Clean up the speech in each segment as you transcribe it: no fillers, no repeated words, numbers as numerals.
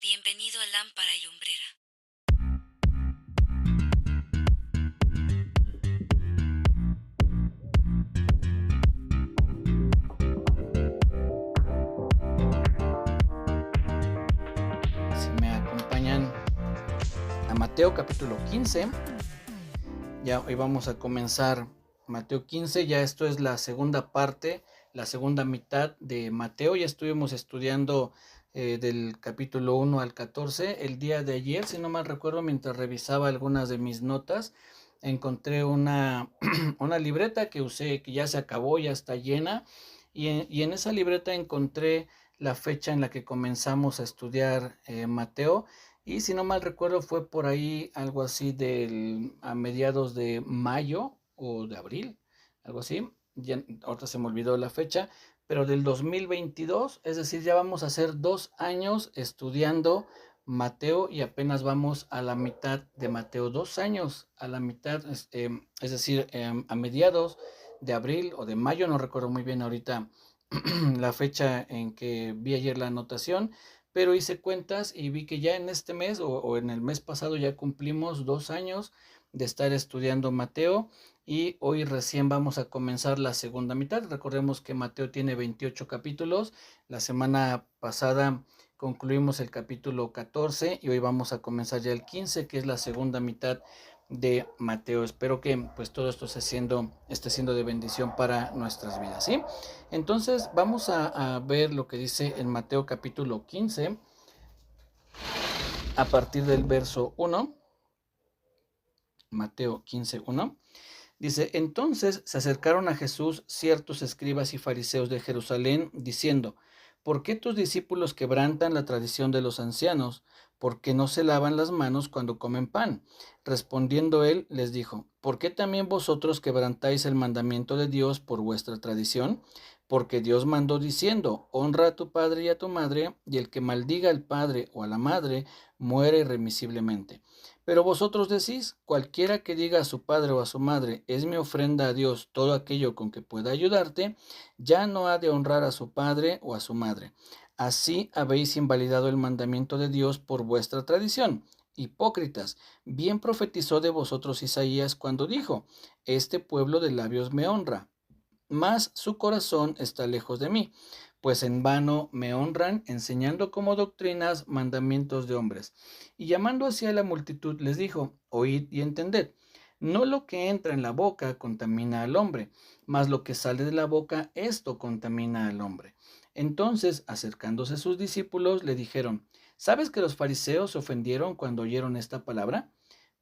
Bienvenido a Lámpara y Lumbrera. Si me acompañan a Mateo capítulo 15, ya hoy vamos a comenzar Mateo 15, ya esto es la segunda parte, la segunda mitad de Mateo. Ya estuvimos estudiando del capítulo 1 al 14. El día de ayer, si no mal recuerdo, mientras revisaba algunas de mis notas, encontré una, una libreta que usé, que ya se acabó, ya está llena, y en esa libreta encontré la fecha en la que comenzamos a estudiar Mateo. Y si no mal recuerdo fue por ahí algo así a mediados de mayo o de abril, algo así. Ya, ahorita se me olvidó la fecha, pero del 2022, es decir, ya vamos a hacer 2 años estudiando Mateo y apenas vamos a la mitad de Mateo. 2 años a la mitad, es decir, a mediados de abril o de mayo, no recuerdo muy bien ahorita la fecha en que vi ayer la anotación, pero hice cuentas y vi que ya en este mes o en el mes pasado ya cumplimos 2 años de estar estudiando Mateo y hoy recién vamos a comenzar la segunda mitad. Recordemos que Mateo tiene 28 capítulos. La semana pasada concluimos el capítulo 14 y hoy vamos a comenzar ya el 15, que es la segunda mitad de Mateo. Espero que pues todo esto esté siendo de bendición para nuestras vidas, ¿sí? Entonces vamos a ver lo que dice en Mateo capítulo 15 a partir del verso 1. Mateo 15:1. Dice: entonces se acercaron a Jesús ciertos escribas y fariseos de Jerusalén, diciendo: ¿por qué tus discípulos quebrantan la tradición de los ancianos? ¿Por qué no se lavan las manos cuando comen pan? Respondiendo él, les dijo: ¿por qué también vosotros quebrantáis el mandamiento de Dios por vuestra tradición? Porque Dios mandó diciendo: honra a tu padre y a tu madre, y el que maldiga al padre o a la madre muere irremisiblemente. Pero vosotros decís: cualquiera que diga a su padre o a su madre, es mi ofrenda a Dios todo aquello con que pueda ayudarte, ya no ha de honrar a su padre o a su madre. Así habéis invalidado el mandamiento de Dios por vuestra tradición. Hipócritas, bien profetizó de vosotros Isaías cuando dijo: este pueblo de labios me honra, mas su corazón está lejos de mí, pues en vano me honran, enseñando como doctrinas mandamientos de hombres. Y llamando hacia la multitud les dijo: oíd y entended. No lo que entra en la boca contamina al hombre, mas lo que sale de la boca, esto contamina al hombre. Entonces, acercándose sus discípulos, le dijeron: ¿sabes que los fariseos se ofendieron cuando oyeron esta palabra?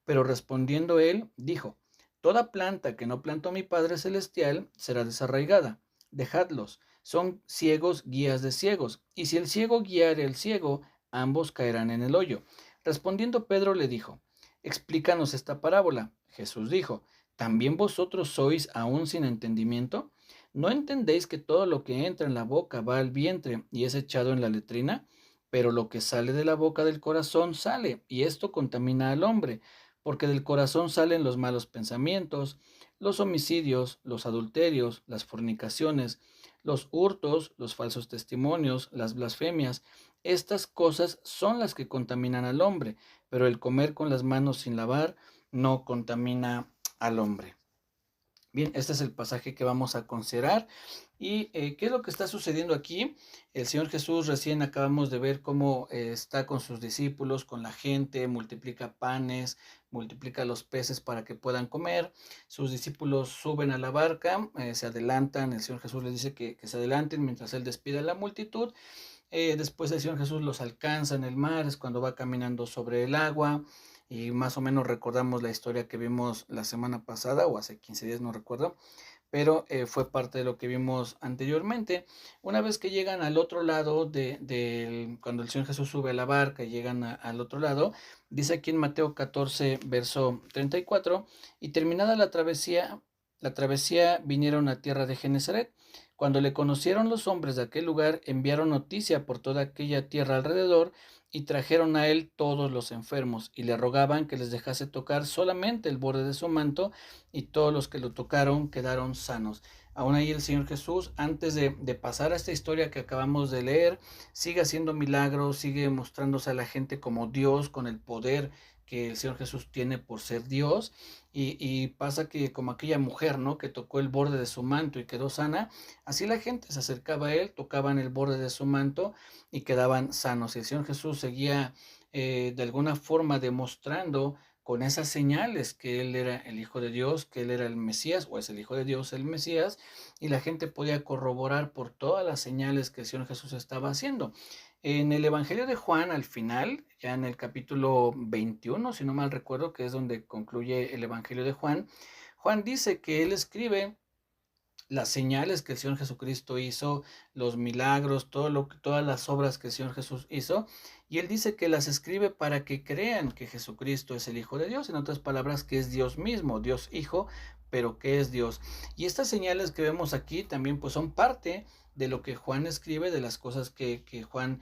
Pero respondiendo él, dijo: toda planta que no plantó mi Padre Celestial será desarraigada. Dejadlos, son ciegos guías de ciegos. Y si el ciego guiare al ciego, ambos caerán en el hoyo. Respondiendo Pedro le dijo: explícanos esta parábola. Jesús dijo: ¿también vosotros sois aún sin entendimiento? ¿No entendéis que todo lo que entra en la boca va al vientre y es echado en la letrina? Pero lo que sale de la boca del corazón sale, y esto contamina al hombre, porque del corazón salen los malos pensamientos, los homicidios, los adulterios, las fornicaciones, los hurtos, los falsos testimonios, las blasfemias. Estas cosas son las que contaminan al hombre, pero el comer con las manos sin lavar no contamina al hombre. Bien, este es el pasaje que vamos a considerar. ¿Y qué es lo que está sucediendo aquí? El Señor Jesús, recién acabamos de ver cómo está con sus discípulos, con la gente, multiplica panes, multiplica los peces para que puedan comer. Sus discípulos suben a la barca, se adelantan, el Señor Jesús les dice que se adelanten mientras Él despide a la multitud. Después el Señor Jesús los alcanza en el mar, es cuando va caminando sobre el agua. Y más o menos recordamos la historia que vimos la semana pasada o hace 15 días, no recuerdo, pero fue parte de lo que vimos anteriormente. Una vez que llegan al otro lado, cuando el Señor Jesús sube a la barca y llegan al otro lado, dice aquí en Mateo 14, verso 34, y terminada la travesía vinieron a tierra de Genezaret. Cuando le conocieron los hombres de aquel lugar, enviaron noticia por toda aquella tierra alrededor y trajeron a él todos los enfermos y le rogaban que les dejase tocar solamente el borde de su manto, y todos los que lo tocaron quedaron sanos. aún ahí el Señor Jesús, antes de pasar a esta historia que acabamos de leer, sigue haciendo milagros, sigue mostrándose a la gente como Dios, con el poder que el Señor Jesús tiene por ser Dios, y pasa que como aquella mujer, ¿no? Que tocó el borde de su manto y quedó sana, así la gente se acercaba a él, tocaban el borde de su manto y quedaban sanos. Y el Señor Jesús seguía de alguna forma demostrando con esas señales que él era el Hijo de Dios, que él era el Mesías, o es el Hijo de Dios, el Mesías, y la gente podía corroborar por todas las señales que el Señor Jesús estaba haciendo. En el Evangelio de Juan, al final, ya en el capítulo 21, si no mal recuerdo, que es donde concluye el Evangelio de Juan, Juan dice que él escribe las señales que el Señor Jesucristo hizo, los milagros, todas las obras que el Señor Jesús hizo, y él dice que las escribe para que crean que Jesucristo es el Hijo de Dios, en otras palabras, que es Dios mismo, Dios Hijo, pero que es Dios. Y estas señales que vemos aquí también pues son parte de lo que Juan escribe, de las cosas que Juan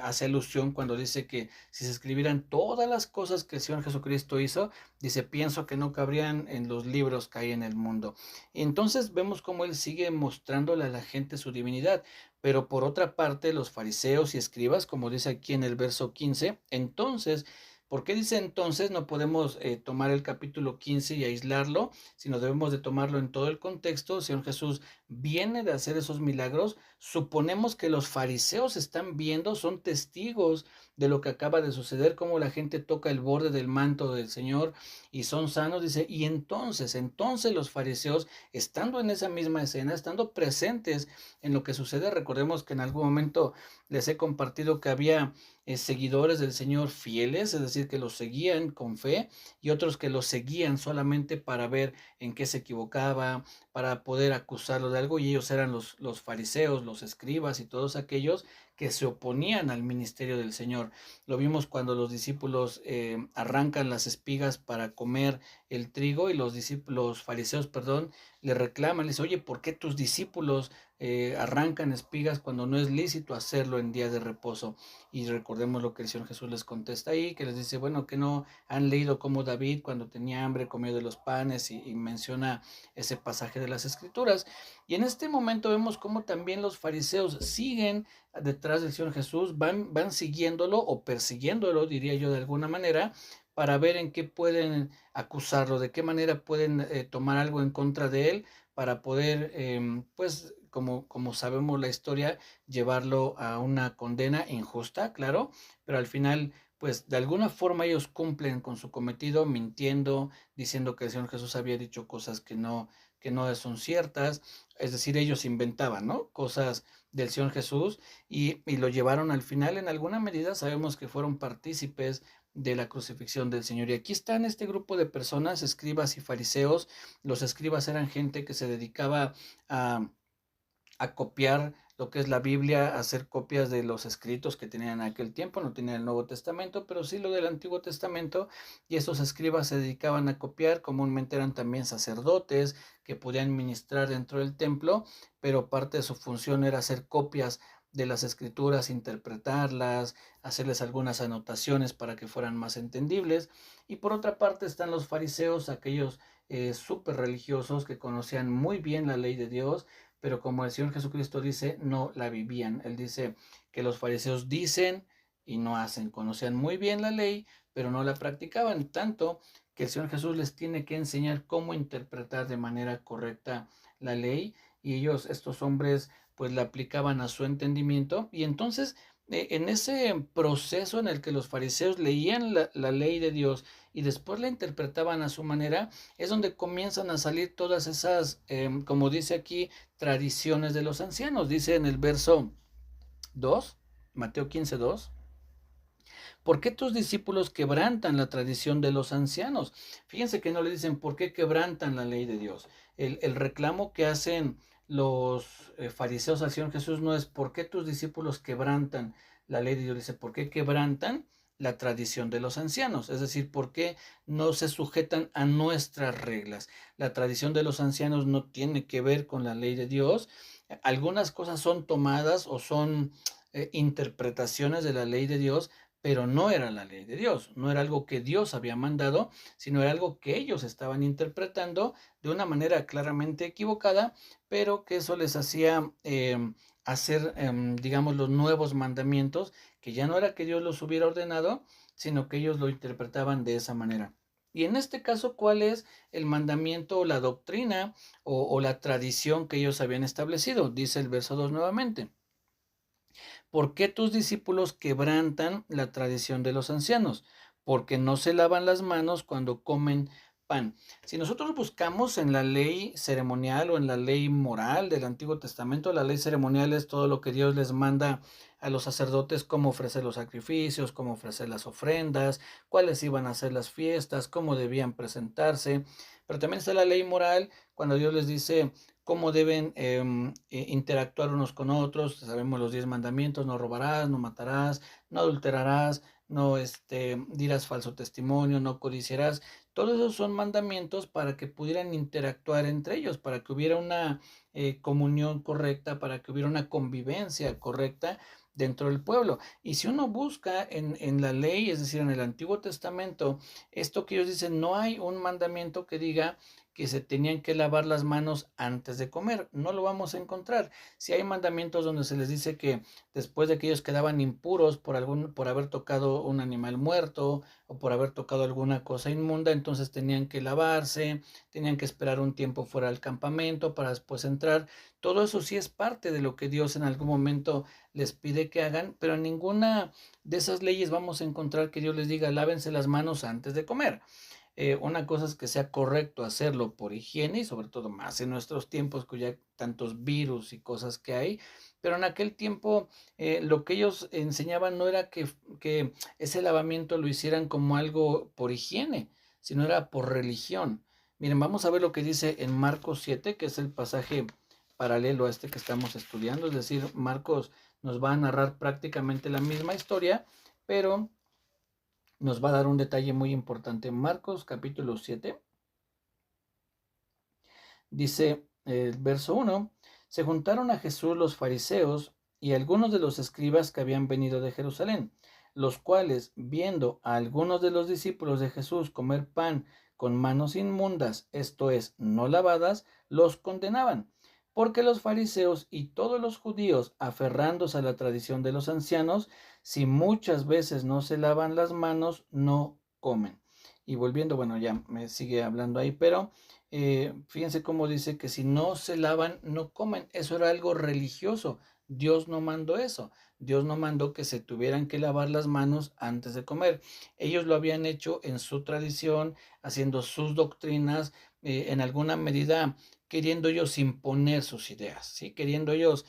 hace alusión cuando dice que si se escribieran todas las cosas que el Señor Jesucristo hizo, dice, pienso que no cabrían en los libros que hay en el mundo. Entonces vemos cómo él sigue mostrándole a la gente su divinidad, pero por otra parte los fariseos y escribas, como dice aquí en el verso 15, entonces, ¿por qué dice entonces? No podemos tomar el capítulo 15 y aislarlo, sino debemos de tomarlo en todo el contexto. El Señor Jesús viene de hacer esos milagros. Suponemos que los fariseos están viendo, son testigos de lo que acaba de suceder, cómo la gente toca el borde del manto del Señor y son sanos, dice, y entonces los fariseos, estando en esa misma escena, estando presentes en lo que sucede, recordemos que en algún momento les he compartido que había seguidores del Señor fieles, es decir, que los seguían con fe, y otros que los seguían solamente para ver en qué se equivocaba, para poder acusarlo de algo, y ellos eran los fariseos, los escribas y todos aquellos que se oponían al ministerio del Señor. Lo vimos cuando los discípulos arrancan las espigas para comer el trigo y los fariseos, perdón, le reclaman, les dice, oye, ¿por qué tus discípulos arrancan espigas cuando no es lícito hacerlo en día de reposo? Y recordemos lo que el Señor Jesús les contesta ahí, que les dice, bueno, que no han leído cómo David cuando tenía hambre comió de los panes y menciona ese pasaje de las Escrituras. Y en este momento vemos cómo también los fariseos siguen detrás del Señor Jesús, van siguiéndolo o persiguiéndolo, diría yo de alguna manera, para ver en qué pueden acusarlo, de qué manera pueden tomar algo en contra de él, para poder, pues, como sabemos la historia, llevarlo a una condena injusta, claro, pero al final, pues, de alguna forma ellos cumplen con su cometido, mintiendo, diciendo que el Señor Jesús había dicho cosas que no son ciertas, es decir, ellos inventaban, ¿no? Cosas del Señor Jesús y lo llevaron al final, en alguna medida sabemos que fueron partícipes de la crucifixión del Señor. Y aquí están este grupo de personas, escribas y fariseos. Los escribas eran gente que se dedicaba a copiar lo que es la Biblia, a hacer copias de los escritos que tenían en aquel tiempo, no tenían el Nuevo Testamento, pero sí lo del Antiguo Testamento, y esos escribas se dedicaban a copiar, comúnmente eran también sacerdotes que podían ministrar dentro del templo, pero parte de su función era hacer copias de las escrituras, interpretarlas, hacerles algunas anotaciones para que fueran más entendibles. Y por otra parte están los fariseos, aquellos súper religiosos que conocían muy bien la ley de Dios, pero como el Señor Jesucristo dice, no la vivían. Él dice que los fariseos dicen y no hacen, conocían muy bien la ley, pero no la practicaban, tanto que el Señor Jesús les tiene que enseñar cómo interpretar de manera correcta la ley, y ellos, estos hombres, pues la aplicaban a su entendimiento, y entonces en ese proceso en el que los fariseos leían la ley de Dios y después la interpretaban a su manera, es donde comienzan a salir todas esas, como dice aquí, tradiciones de los ancianos. Dice en el verso 2, Mateo 15:2, ¿por qué tus discípulos quebrantan la tradición de los ancianos? Fíjense que no le dicen por qué quebrantan la ley de Dios. El reclamo que hacen los fariseos al Señor Jesús no es por qué tus discípulos quebrantan la ley de Dios, dice por qué quebrantan la tradición de los ancianos, es decir, por qué no se sujetan a nuestras reglas. La tradición de los ancianos no tiene que ver con la ley de Dios. Algunas cosas son tomadas o son interpretaciones de la ley de Dios, pero no era la ley de Dios, no era algo que Dios había mandado, sino era algo que ellos estaban interpretando de una manera claramente equivocada, pero que eso les hacía hacer, digamos, los nuevos mandamientos, que ya no era que Dios los hubiera ordenado, sino que ellos lo interpretaban de esa manera. Y en este caso, ¿cuál es el mandamiento o la doctrina o la tradición que ellos habían establecido? Dice el verso 2 nuevamente. ¿Por qué tus discípulos quebrantan la tradición de los ancianos? Porque no se lavan las manos cuando comen pan. Si nosotros buscamos en la ley ceremonial o en la ley moral del Antiguo Testamento, la ley ceremonial es todo lo que Dios les manda a los sacerdotes, cómo ofrecer los sacrificios, cómo ofrecer las ofrendas, cuáles iban a ser las fiestas, cómo debían presentarse. Pero también está la ley moral, cuando Dios les dice cómo deben interactuar unos con otros. Sabemos los 10 mandamientos: no robarás, no matarás, no adulterarás, no dirás falso testimonio, no codiciarás. Todos esos son mandamientos para que pudieran interactuar entre ellos, para que hubiera una comunión correcta, para que hubiera una convivencia correcta dentro del pueblo. Y si uno busca en la ley, es decir, en el Antiguo Testamento, esto que ellos dicen, no hay un mandamiento que diga que se tenían que lavar las manos antes de comer. No lo vamos a encontrar. Si hay mandamientos donde se les dice que después de que ellos quedaban impuros por haber tocado un animal muerto o por haber tocado alguna cosa inmunda, entonces tenían que lavarse, tenían que esperar un tiempo fuera del campamento para después entrar. Todo eso sí es parte de lo que Dios en algún momento les pide que hagan, pero en ninguna de esas leyes vamos a encontrar que Dios les diga lávense las manos antes de comer. Una cosa es que sea correcto hacerlo por higiene y sobre todo más en nuestros tiempos que ya tantos virus y cosas que hay, pero en aquel tiempo lo que ellos enseñaban no era que ese lavamiento lo hicieran como algo por higiene, sino era por religión. Miren, vamos a ver lo que dice en Marcos 7, que es el pasaje paralelo a este que estamos estudiando, es decir, Marcos nos va a narrar prácticamente la misma historia, pero nos va a dar un detalle muy importante. Marcos capítulo 7 dice el verso 1, se juntaron a Jesús los fariseos y algunos de los escribas que habían venido de Jerusalén, los cuales, viendo a algunos de los discípulos de Jesús comer pan con manos inmundas, esto es, no lavadas, los condenaban. Porque los fariseos y todos los judíos, aferrándose a la tradición de los ancianos, si muchas veces no se lavan las manos, no comen. Y volviendo, bueno, ya me sigue hablando ahí, pero fíjense cómo dice que si no se lavan, no comen. Eso era algo religioso. Dios no mandó eso. Dios no mandó que se tuvieran que lavar las manos antes de comer. Ellos lo habían hecho en su tradición, haciendo sus doctrinas, en alguna medida queriendo ellos imponer sus ideas, ¿sí? Queriendo ellos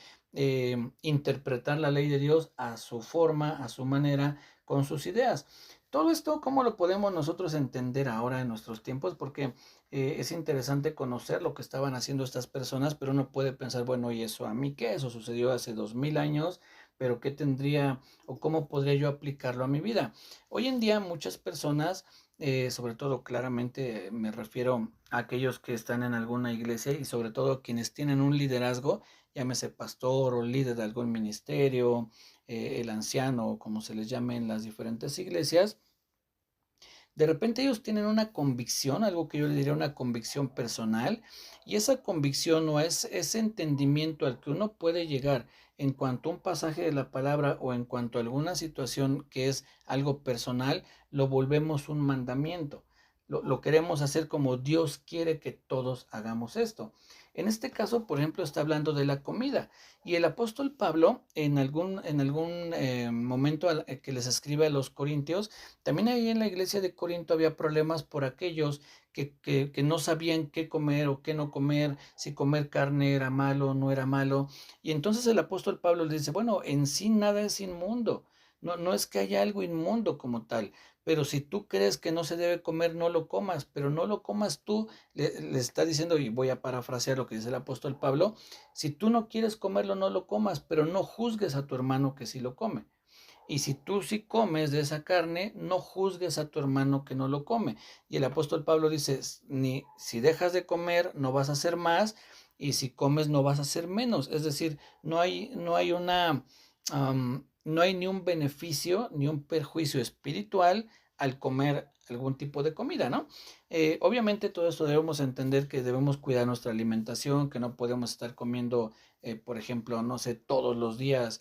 interpretar la ley de Dios a su forma, a su manera, con sus ideas. Todo esto, ¿cómo lo podemos nosotros entender ahora en nuestros tiempos? Porque es interesante conocer lo que estaban haciendo estas personas, pero uno puede pensar, bueno, ¿y eso a mí qué? Eso sucedió hace 2000 años, pero ¿qué tendría o cómo podría yo aplicarlo a mi vida? Hoy en día muchas personas, sobre todo claramente me refiero a aquellos que están en alguna iglesia y sobre todo quienes tienen un liderazgo, llámese pastor o líder de algún ministerio, el anciano, como se les llame en las diferentes iglesias, de repente ellos tienen una convicción, algo que yo le diría una convicción personal, y esa convicción o ese entendimiento al que uno puede llegar en cuanto a un pasaje de la palabra o en cuanto a alguna situación que es algo personal, lo volvemos un mandamiento. Lo queremos hacer como Dios quiere que todos hagamos esto. En este caso, por ejemplo, está hablando de la comida. Y el apóstol Pablo, en algún momento que les escribe a los corintios, también ahí en la iglesia de Corinto había problemas por aquellos que no sabían qué comer o qué no comer, si comer carne era malo o no era malo. Y entonces el apóstol Pablo les dice, bueno, en sí nada es inmundo. No, no es que haya algo inmundo como tal, pero si tú crees que no se debe comer, no lo comas, pero no lo comas tú, le está diciendo, y voy a parafrasear lo que dice el apóstol Pablo, si tú no quieres comerlo, no lo comas, pero no juzgues a tu hermano que sí lo come. Y si tú sí comes de esa carne, no juzgues a tu hermano que no lo come. Y el apóstol Pablo dice, ni si dejas de comer, no vas a hacer más, y si comes, no vas a hacer menos. Es decir, no hay una no hay ni un beneficio ni un perjuicio espiritual al comer algún tipo de comida, ¿no? Obviamente todo esto debemos entender que debemos cuidar nuestra alimentación, que no podemos estar comiendo, por ejemplo, no sé, todos los días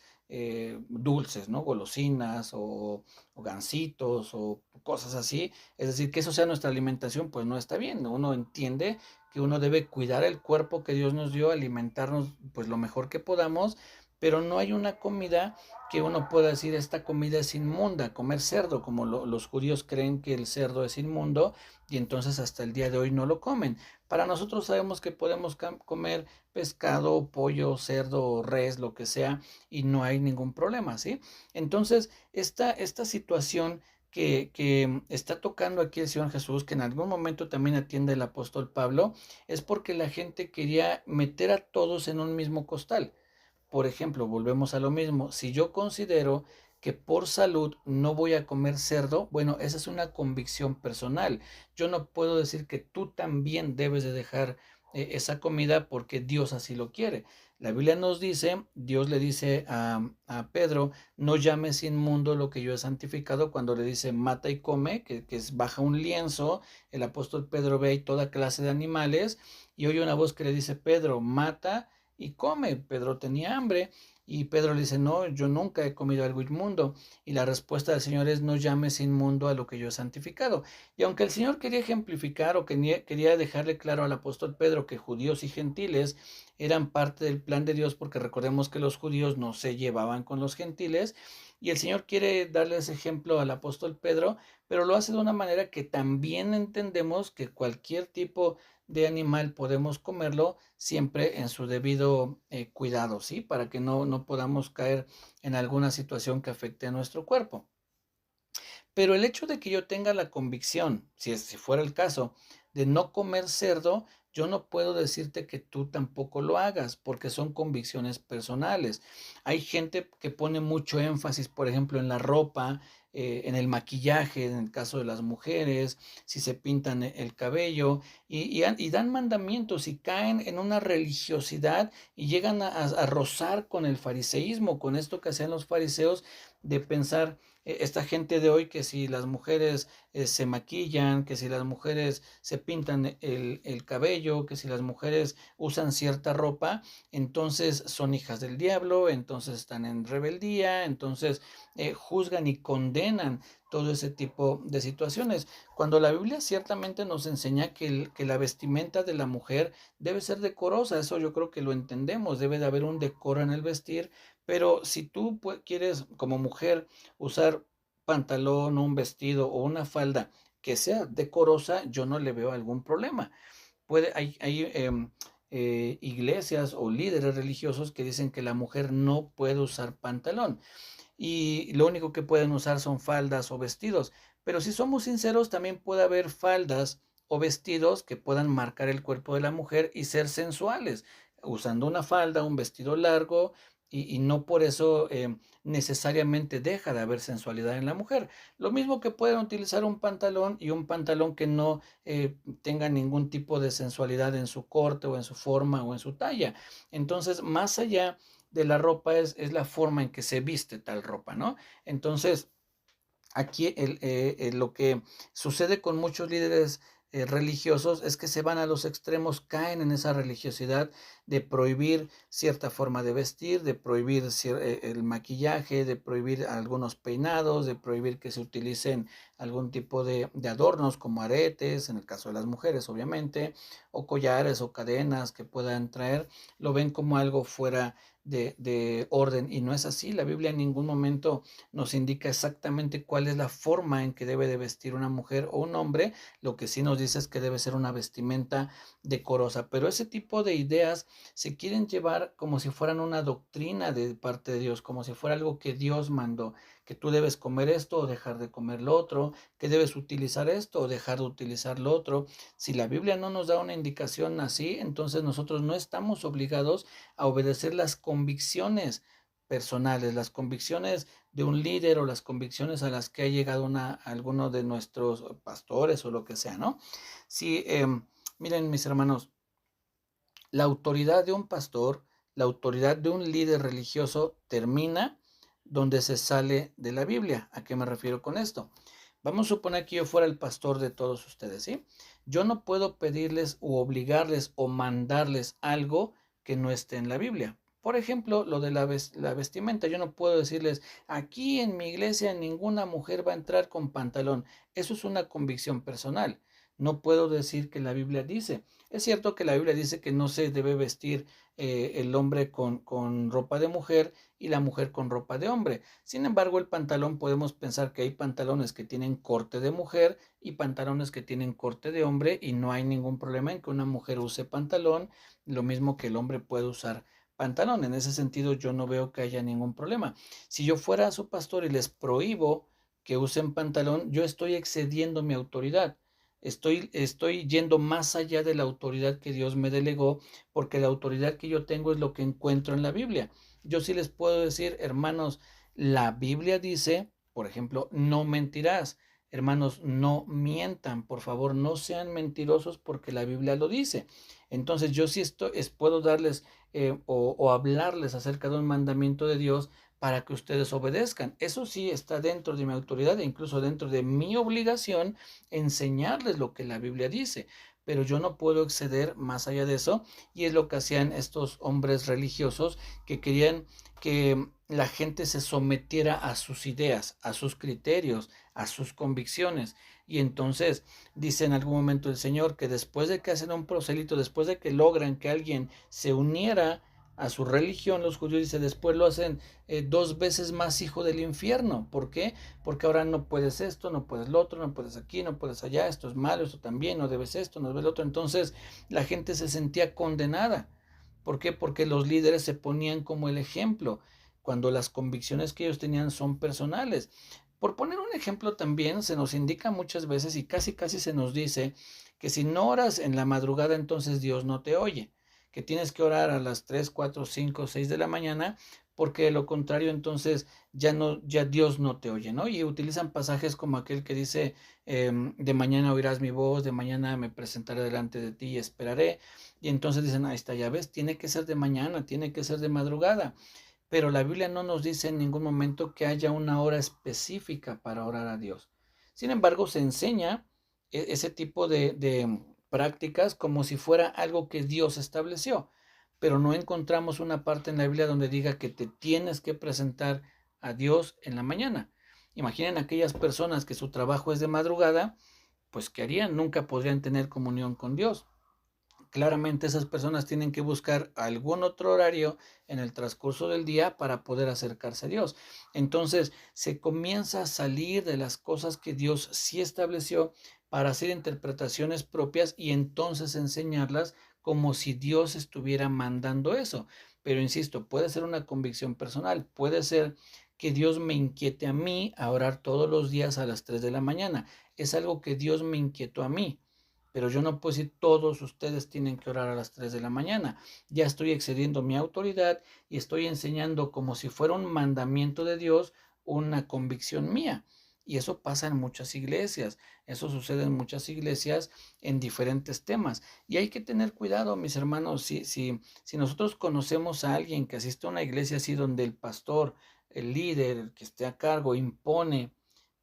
dulces, ¿no? Golosinas o gansitos o cosas así. Es decir, que eso sea nuestra alimentación, pues no está bien. Uno entiende que uno debe cuidar el cuerpo que Dios nos dio, alimentarnos pues lo mejor que podamos, pero no hay una comida que uno pueda decir esta comida es inmunda, comer cerdo, como los judíos creen que el cerdo es inmundo y entonces hasta el día de hoy no lo comen. Para nosotros sabemos que podemos comer pescado, pollo, cerdo, res, lo que sea, y no hay ningún problema, ¿sí? Entonces, esta situación que está tocando aquí el Señor Jesús, que en algún momento también atiende el apóstol Pablo, es porque la gente quería meter a todos en un mismo costal. Por ejemplo, volvemos a lo mismo. Si yo considero que por salud no voy a comer cerdo, bueno, esa es una convicción personal. Yo no puedo decir que tú también debes de dejar esa comida porque Dios así lo quiere. La Biblia nos dice, Dios le dice a Pedro, no llames inmundo lo que yo he santificado, cuando le dice mata y come, que es baja un lienzo, el apóstol Pedro ve ahí toda clase de animales y oye una voz que le dice, Pedro, mata y come. Pedro tenía hambre y Pedro le dice, no, yo nunca he comido algo inmundo. Y la respuesta del Señor es, no llames inmundo a lo que yo he santificado. Y aunque el Señor quería ejemplificar o quería dejarle claro al apóstol Pedro que judíos y gentiles eran parte del plan de Dios, porque recordemos que los judíos no se llevaban con los gentiles, y el Señor quiere darle ese ejemplo al apóstol Pedro, pero lo hace de una manera que también entendemos que cualquier tipo de animal podemos comerlo siempre en su debido cuidado, ¿sí? Para que no podamos caer en alguna situación que afecte a nuestro cuerpo. Pero el hecho de que yo tenga la convicción, si fuera el caso, de no comer cerdo, yo no puedo decirte que tú tampoco lo hagas, porque son convicciones personales. Hay gente que pone mucho énfasis, por ejemplo, en la ropa, en el maquillaje, en el caso de las mujeres, si se pintan el cabello, y dan mandamientos y caen en una religiosidad y llegan a rozar con el fariseísmo, con esto que hacían los fariseos de pensar esta gente de hoy, que si las mujeres se maquillan, que si las mujeres se pintan el cabello, que si las mujeres usan cierta ropa, entonces son hijas del diablo, entonces están en rebeldía, entonces juzgan y condenan todo ese tipo de situaciones. Cuando la Biblia ciertamente nos enseña que la vestimenta de la mujer debe ser decorosa, eso yo creo que lo entendemos, debe de haber un decoro en el vestir, pero si tú quieres como mujer usar pantalón o un vestido o una falda que sea decorosa, yo no le veo algún problema. Hay iglesias o líderes religiosos que dicen que la mujer no puede usar pantalón y lo único que pueden usar son faldas o vestidos. Pero si somos sinceros, también puede haber faldas o vestidos que puedan marcar el cuerpo de la mujer y ser sensuales, usando una falda, un vestido largo, y no por eso necesariamente deja de haber sensualidad en la mujer. Lo mismo que pueden utilizar un pantalón y un pantalón que no tenga ningún tipo de sensualidad en su corte o en su forma o en su talla. Entonces, más allá de la ropa es la forma en que se viste tal ropa, ¿no? Entonces, aquí lo que sucede con muchos líderes religiosos es que se van a los extremos, caen en esa religiosidad de prohibir cierta forma de vestir, de prohibir el maquillaje, de prohibir algunos peinados, de prohibir que se utilicen algún tipo de adornos como aretes, en el caso de las mujeres obviamente, o collares o cadenas que puedan traer, lo ven como algo fuera de orden, y no es así. La Biblia en ningún momento nos indica exactamente cuál es la forma en que debe de vestir una mujer o un hombre. Lo que sí nos dice es que debe ser una vestimenta decorosa, pero ese tipo de ideas se quieren llevar como si fueran una doctrina de parte de Dios, como si fuera algo que Dios mandó, que tú debes comer esto o dejar de comer lo otro, que debes utilizar esto o dejar de utilizar lo otro. Si la Biblia no nos da una indicación así, entonces nosotros no estamos obligados a obedecer las convicciones personales, las convicciones de un líder o las convicciones a las que ha llegado alguno de nuestros pastores o lo que sea, ¿no? Si, miren mis hermanos, la autoridad de un pastor, la autoridad de un líder religioso termina donde se sale de la Biblia. ¿A qué me refiero con esto? Vamos a suponer que yo fuera el pastor de todos ustedes, ¿sí? Yo no puedo pedirles o obligarles o mandarles algo que no esté en la Biblia. Por ejemplo, lo de la vestimenta. Yo no puedo decirles, aquí en mi iglesia ninguna mujer va a entrar con pantalón. Eso es una convicción personal. No puedo decir que la Biblia dice. Es cierto que la Biblia dice que no se debe vestir el hombre con ropa de mujer y la mujer con ropa de hombre. Sin embargo, el pantalón podemos pensar que hay pantalones que tienen corte de mujer y pantalones que tienen corte de hombre y no hay ningún problema en que una mujer use pantalón, lo mismo que el hombre puede usar pantalón. En ese sentido, yo no veo que haya ningún problema. Si yo fuera su pastor y les prohíbo que usen pantalón, yo estoy excediendo mi autoridad. Estoy yendo más allá de la autoridad que Dios me delegó, porque la autoridad que yo tengo es lo que encuentro en la Biblia. Yo sí les puedo decir, hermanos, la Biblia dice, por ejemplo, no mentirás. Hermanos, no mientan, por favor, no sean mentirosos porque la Biblia lo dice. Entonces yo sí puedo darles o hablarles acerca de un mandamiento de Dios para que ustedes obedezcan. Eso sí está dentro de mi autoridad e incluso dentro de mi obligación enseñarles lo que la Biblia dice. Pero yo no puedo exceder más allá de eso, y es lo que hacían estos hombres religiosos que querían que la gente se sometiera a sus ideas, a sus criterios, a sus convicciones. Y entonces dice en algún momento el Señor que después de que hacen un proselito, después de que logran que alguien se uniera a su religión, los judíos, dice, después lo hacen 2 veces más hijo del infierno. ¿Por qué? Porque ahora no puedes esto, no puedes lo otro, no puedes aquí, no puedes allá, esto es malo, esto también, no debes esto, no debes lo otro. Entonces la gente se sentía condenada. ¿Por qué? Porque los líderes se ponían como el ejemplo, cuando las convicciones que ellos tenían son personales. Por poner un ejemplo también, se nos indica muchas veces y casi casi se nos dice que si no oras en la madrugada, entonces Dios no te oye, que tienes que orar a las 3, 4, 5, 6 de la mañana, porque de lo contrario entonces ya Dios no te oye, ¿no? Y utilizan pasajes como aquel que dice, de mañana oirás mi voz, de mañana me presentaré delante de ti y esperaré. Y entonces dicen, ahí está, ya ves, tiene que ser de mañana, tiene que ser de madrugada. Pero la Biblia no nos dice en ningún momento que haya una hora específica para orar a Dios. Sin embargo, se enseña ese tipo de prácticas como si fuera algo que Dios estableció. Pero no encontramos una parte en la Biblia donde diga que te tienes que presentar a Dios en la mañana. Imaginen aquellas personas que su trabajo es de madrugada, pues ¿qué harían? Nunca podrían tener comunión con Dios. Claramente esas personas tienen que buscar algún otro horario en el transcurso del día para poder acercarse a Dios. Entonces se comienza a salir de las cosas que Dios sí estableció para hacer interpretaciones propias y entonces enseñarlas como si Dios estuviera mandando eso. Pero insisto, puede ser una convicción personal, puede ser que Dios me inquiete a mí a orar todos los días a las 3 de la mañana. Es algo que Dios me inquietó a mí. Pero yo no puedo decir todos ustedes tienen que orar a las 3 de la mañana. Ya estoy excediendo mi autoridad y estoy enseñando como si fuera un mandamiento de Dios, una convicción mía. Y eso pasa en muchas iglesias. Eso sucede en muchas iglesias en diferentes temas. Y hay que tener cuidado, mis hermanos, si nosotros conocemos a alguien que asiste a una iglesia así donde el pastor, el líder, el que esté a cargo, impone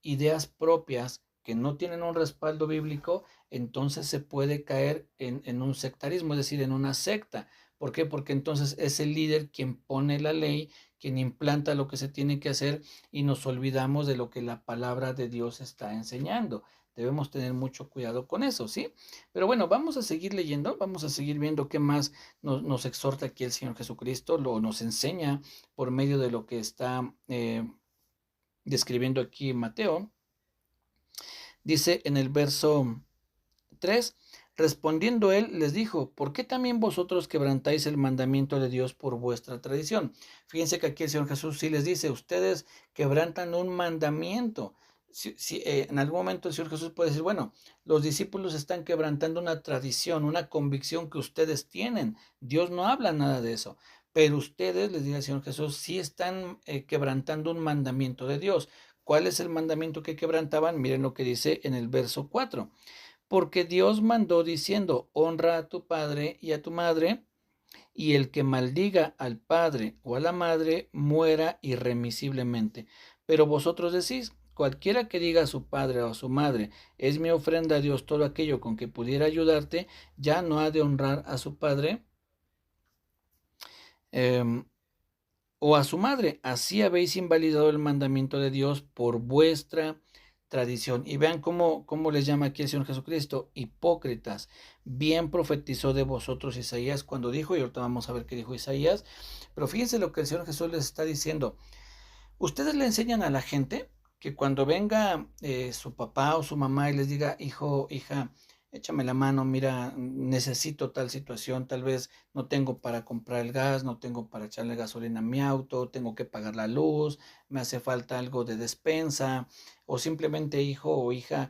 ideas propias que no tienen un respaldo bíblico, entonces se puede caer en un sectarismo, es decir, en una secta. ¿Por qué? Porque entonces es el líder quien pone la ley, quien implanta lo que se tiene que hacer y nos olvidamos de lo que la palabra de Dios está enseñando. Debemos tener mucho cuidado con eso, ¿sí? Pero bueno, vamos a seguir leyendo, vamos a seguir viendo qué más nos exhorta aquí el Señor Jesucristo, nos enseña por medio de lo que está describiendo aquí Mateo. Dice en el verso 3, respondiendo él, les dijo, ¿por qué también vosotros quebrantáis el mandamiento de Dios por vuestra tradición? Fíjense que aquí el Señor Jesús sí les dice, ustedes quebrantan un mandamiento. En algún momento el Señor Jesús puede decir, bueno, los discípulos están quebrantando una tradición, una convicción que ustedes tienen. Dios no habla nada de eso. Pero ustedes, les dice el Señor Jesús, sí están quebrantando un mandamiento de Dios. ¿Cuál es el mandamiento que quebrantaban? Miren lo que dice en el verso 4. Porque Dios mandó diciendo, honra a tu padre y a tu madre, y el que maldiga al padre o a la madre muera irremisiblemente. Pero vosotros decís, cualquiera que diga a su padre o a su madre, es mi ofrenda a Dios todo aquello con que pudiera ayudarte, ya no ha de honrar a su padre em, o a su madre. Así habéis invalidado el mandamiento de Dios por vuestra tradición. Y vean cómo les llama aquí el Señor Jesucristo, hipócritas. Bien profetizó de vosotros Isaías cuando dijo, y ahorita vamos a ver qué dijo Isaías, pero fíjense lo que el Señor Jesús les está diciendo. Ustedes le enseñan a la gente que cuando venga su papá o su mamá y les diga, hijo, hija, échame la mano, mira, necesito tal situación, tal vez no tengo para comprar el gas, no tengo para echarle gasolina a mi auto, tengo que pagar la luz, me hace falta algo de despensa, o simplemente hijo o hija,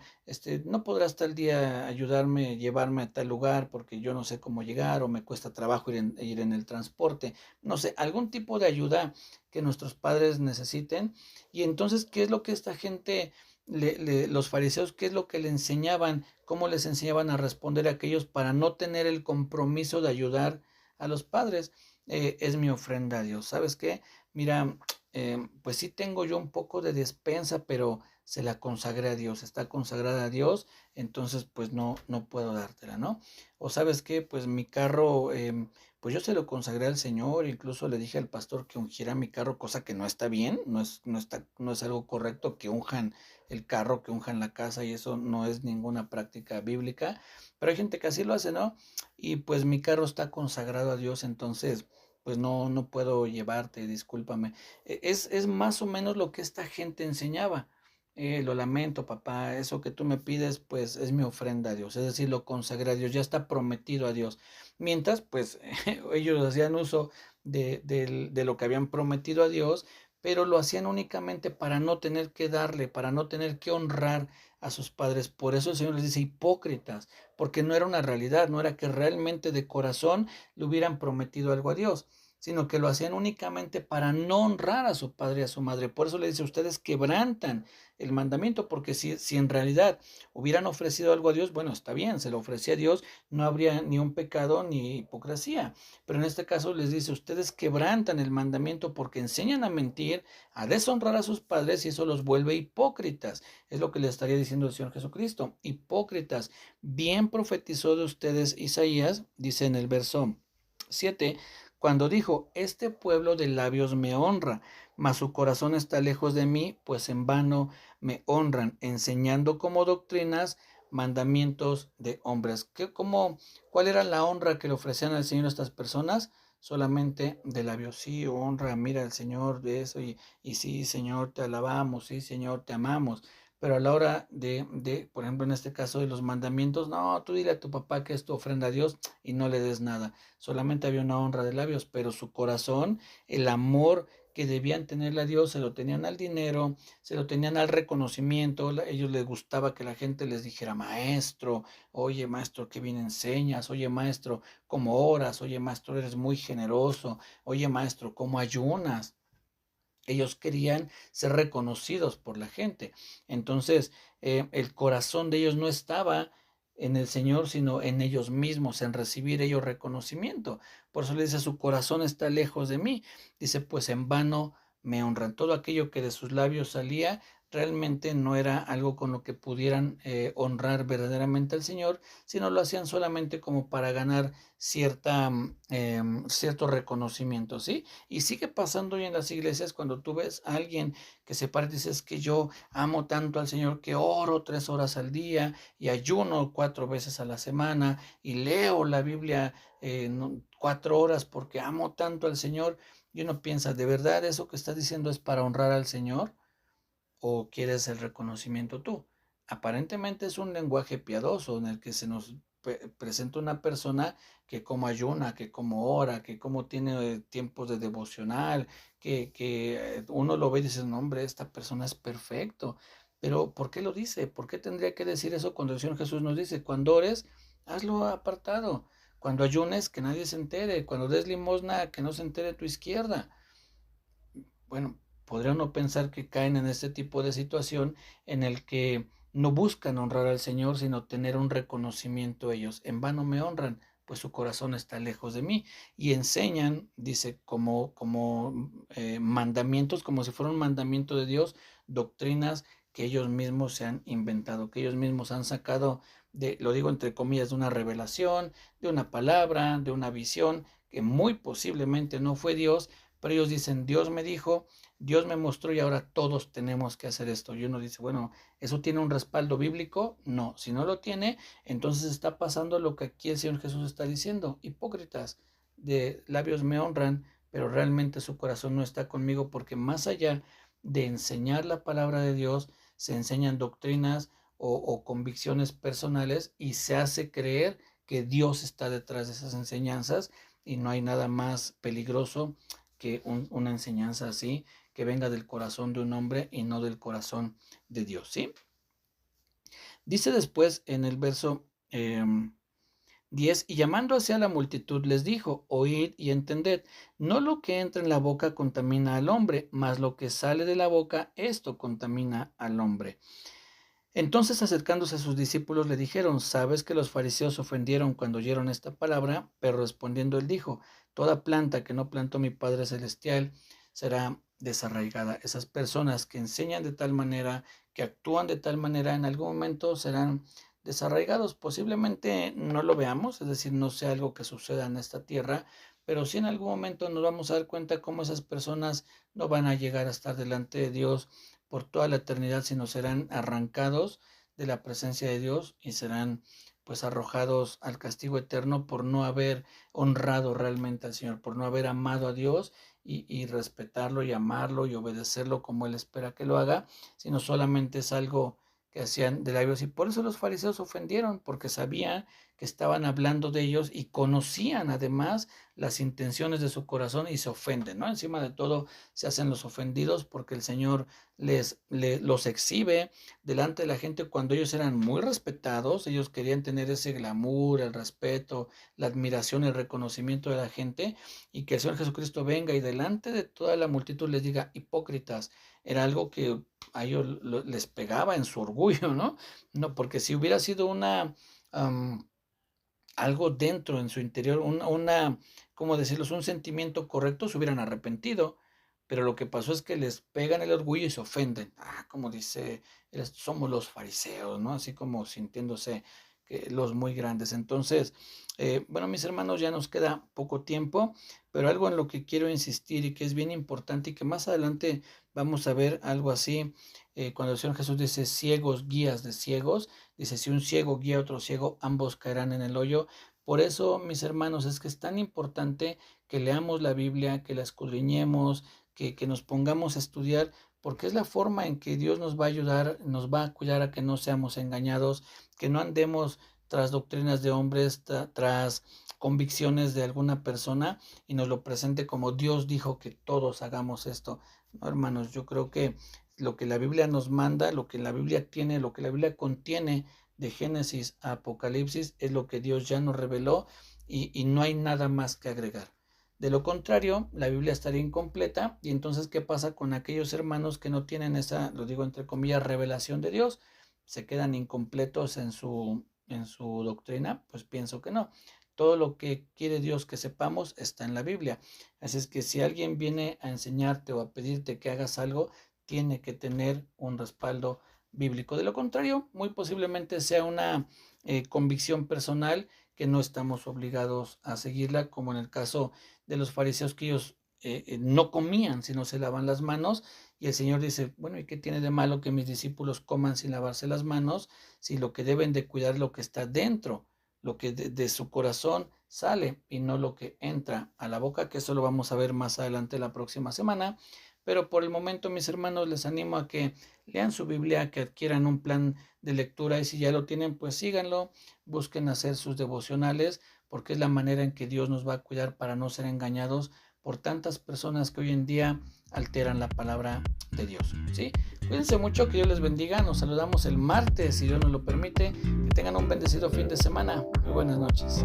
no podrás tal día ayudarme, llevarme a tal lugar porque yo no sé cómo llegar o me cuesta trabajo ir en el transporte, no sé, algún tipo de ayuda que nuestros padres necesiten. Y entonces, ¿qué es lo que esta gente, los fariseos, qué es lo que le enseñaban? ¿Cómo les enseñaban a responder a aquellos para no tener el compromiso de ayudar a los padres? Es mi ofrenda a Dios. ¿Sabes qué? Mira, pues sí tengo yo un poco de despensa, pero se la consagré a Dios, está consagrada a Dios, entonces pues no puedo dártela, ¿no? O sabes qué, pues mi carro, pues yo se lo consagré al Señor, incluso le dije al pastor que ungiera mi carro, cosa que no está bien, no es algo correcto que unjan el carro, que unjan la casa, y eso no es ninguna práctica bíblica, pero hay gente que así lo hace, ¿no? Y pues mi carro está consagrado a Dios, entonces pues no puedo llevarte, discúlpame. Es más o menos lo que esta gente enseñaba. Lo lamento, papá, eso que tú me pides, pues es mi ofrenda a Dios, es decir, lo consagré a Dios, ya está prometido a Dios. Mientras, pues ellos hacían uso de lo que habían prometido a Dios, pero lo hacían únicamente para no tener que darle, para no tener que honrar a sus padres. Por eso el Señor les dice hipócritas, porque no era una realidad, no era que realmente de corazón le hubieran prometido algo a Dios, sino que lo hacían únicamente para no honrar a su padre y a su madre. Por eso le dice, ustedes quebrantan el mandamiento, porque si en realidad hubieran ofrecido algo a Dios, bueno, está bien, se lo ofrecía a Dios, no habría ni un pecado ni hipocresía. Pero en este caso les dice, ustedes quebrantan el mandamiento porque enseñan a mentir, a deshonrar a sus padres, y eso los vuelve hipócritas. Es lo que le estaría diciendo el Señor Jesucristo. Hipócritas, bien profetizó de ustedes Isaías, dice en el verso 7, cuando dijo, este pueblo de labios me honra, mas su corazón está lejos de mí, pues en vano me honran, enseñando como doctrinas mandamientos de hombres. ¿Cuál era la honra que le ofrecían al Señor a estas personas? Solamente de labios. Sí, honra, mira al Señor de eso, y sí, Señor, te alabamos, sí, Señor, te amamos. Pero a la hora por ejemplo, en este caso de los mandamientos, no, tú dile a tu papá que es tu ofrenda a Dios y no le des nada. Solamente había una honra de labios, pero su corazón, el amor que debían tenerle a Dios, se lo tenían al dinero, se lo tenían al reconocimiento. A ellos les gustaba que la gente les dijera, maestro, oye maestro, qué bien enseñas, oye maestro, cómo oras, oye maestro, eres muy generoso, oye maestro, cómo ayunas. Ellos querían ser reconocidos por la gente. Entonces, el corazón de ellos no estaba en el Señor, sino en ellos mismos, en recibir ellos reconocimiento. Por eso le dice, su corazón está lejos de mí. Dice, pues en vano me honran. Todo aquello que de sus labios salía realmente no era algo con lo que pudieran honrar verdaderamente al Señor, sino lo hacían solamente como para ganar cierto reconocimiento, ¿sí? Y sigue pasando hoy en las iglesias cuando tú ves a alguien que se para y dices que yo amo tanto al Señor que oro 3 horas al día y ayuno 4 veces a la semana y leo la Biblia 4 horas porque amo tanto al Señor. Y uno piensa, ¿de verdad eso que estás diciendo es para honrar al Señor o quieres el reconocimiento tú? Aparentemente es un lenguaje piadoso en el que se nos presenta una persona que como ayuna, que como ora, que como tiene tiempos de devocional, que uno lo ve y dice, no hombre, esta persona es perfecto. Pero ¿por qué lo dice? ¿Por qué tendría que decir eso cuando el Señor Jesús nos dice, cuando ores, hazlo apartado, cuando ayunes, que nadie se entere, cuando des limosna, que no se entere tu izquierda? Bueno, podría uno pensar que caen en este tipo de situación en el que no buscan honrar al Señor, sino tener un reconocimiento ellos. En vano me honran, pues su corazón está lejos de mí. Y enseñan, dice, como mandamientos, como si fuera un mandamiento de Dios, doctrinas que ellos mismos se han inventado, que ellos mismos han sacado de, lo digo entre comillas, de una revelación, de una palabra, de una visión, que muy posiblemente no fue Dios, pero ellos dicen, Dios me dijo, Dios me mostró y ahora todos tenemos que hacer esto. Y uno dice, bueno, ¿eso tiene un respaldo bíblico? No, si no lo tiene, entonces está pasando lo que aquí el Señor Jesús está diciendo. Hipócritas, de labios me honran, pero realmente su corazón no está conmigo, porque más allá de enseñar la palabra de Dios, se enseñan doctrinas o convicciones personales y se hace creer que Dios está detrás de esas enseñanzas, y no hay nada más peligroso que una enseñanza así, que venga del corazón de un hombre y no del corazón de Dios, ¿sí? Dice después en el verso 10, y llamando hacia la multitud les dijo, oíd y entended, no lo que entra en la boca contamina al hombre, mas lo que sale de la boca, esto contamina al hombre. Entonces, acercándose a sus discípulos, le dijeron, ¿sabes que los fariseos ofendieron cuando oyeron esta palabra? Pero respondiendo él dijo, toda planta que no plantó mi Padre Celestial será desarraigada. Esas personas que enseñan de tal manera, que actúan de tal manera, en algún momento serán desarraigados. Posiblemente no lo veamos, es decir, no sea algo que suceda en esta tierra, pero sí en algún momento nos vamos a dar cuenta cómo esas personas no van a llegar a estar delante de Dios por toda la eternidad, sino serán arrancados de la presencia de Dios y serán pues arrojados al castigo eterno por no haber honrado realmente al Señor, por no haber amado a Dios y respetarlo y amarlo y obedecerlo como Él espera que lo haga, sino solamente es algo que hacían de labios. Y por eso los fariseos ofendieron, porque sabían que estaban hablando de ellos y conocían además las intenciones de su corazón y se ofenden, ¿no? Encima de todo se hacen los ofendidos porque el Señor los exhibe delante de la gente cuando ellos eran muy respetados. Ellos querían tener ese glamour, el respeto, la admiración, el reconocimiento de la gente, y que el Señor Jesucristo venga y delante de toda la multitud les diga hipócritas. Era algo que a ellos les pegaba en su orgullo, ¿no? No, porque si hubiera sido algo dentro, en su interior, ¿cómo decirlo? Un sentimiento correcto, se hubieran arrepentido. Pero lo que pasó es que les pegan el orgullo y se ofenden. Como dice, somos los fariseos, ¿no? Así como sintiéndose los muy grandes. Entonces, bueno, mis hermanos, ya nos queda poco tiempo, pero algo en lo que quiero insistir y que es bien importante y que más adelante vamos a ver algo así, cuando el Señor Jesús dice ciegos, guías de ciegos, dice, si un ciego guía a otro ciego, ambos caerán en el hoyo. Por eso, mis hermanos, es que es tan importante que leamos la Biblia, que la escudriñemos, que nos pongamos a estudiar, porque es la forma en que Dios nos va a ayudar, nos va a cuidar a que no seamos engañados, que no andemos tras doctrinas de hombres, tras convicciones de alguna persona y nos lo presente como Dios dijo que todos hagamos esto. No, hermanos, yo creo que lo que la Biblia nos manda, lo que la Biblia tiene, lo que la Biblia contiene de Génesis a Apocalipsis es lo que Dios ya nos reveló, y no hay nada más que agregar. De lo contrario, la Biblia estaría incompleta. Y entonces, ¿qué pasa con aquellos hermanos que no tienen esa, lo digo entre comillas, revelación de Dios? ¿Se quedan incompletos en su doctrina? Pues pienso que no. Todo lo que quiere Dios que sepamos está en la Biblia. Así es que si alguien viene a enseñarte o a pedirte que hagas algo, tiene que tener un respaldo bíblico. De lo contrario, muy posiblemente sea una convicción personal que no estamos obligados a seguirla, como en el caso de los fariseos, que ellos no comían si no se lavan las manos, y el Señor dice, bueno, ¿y qué tiene de malo que mis discípulos coman sin lavarse las manos? Si lo que deben de cuidar es lo que está dentro, lo que de su corazón sale y no lo que entra a la boca, que eso lo vamos a ver más adelante la próxima semana. Pero por el momento, mis hermanos, les animo a que lean su Biblia, que adquieran un plan de lectura, y si ya lo tienen, pues síganlo, busquen hacer sus devocionales, porque es la manera en que Dios nos va a cuidar para no ser engañados por tantas personas que hoy en día alteran la palabra de Dios, ¿sí? Cuídense mucho, que Dios les bendiga. Nos saludamos el martes, si Dios nos lo permite. Que tengan un bendecido fin de semana. Muy buenas noches.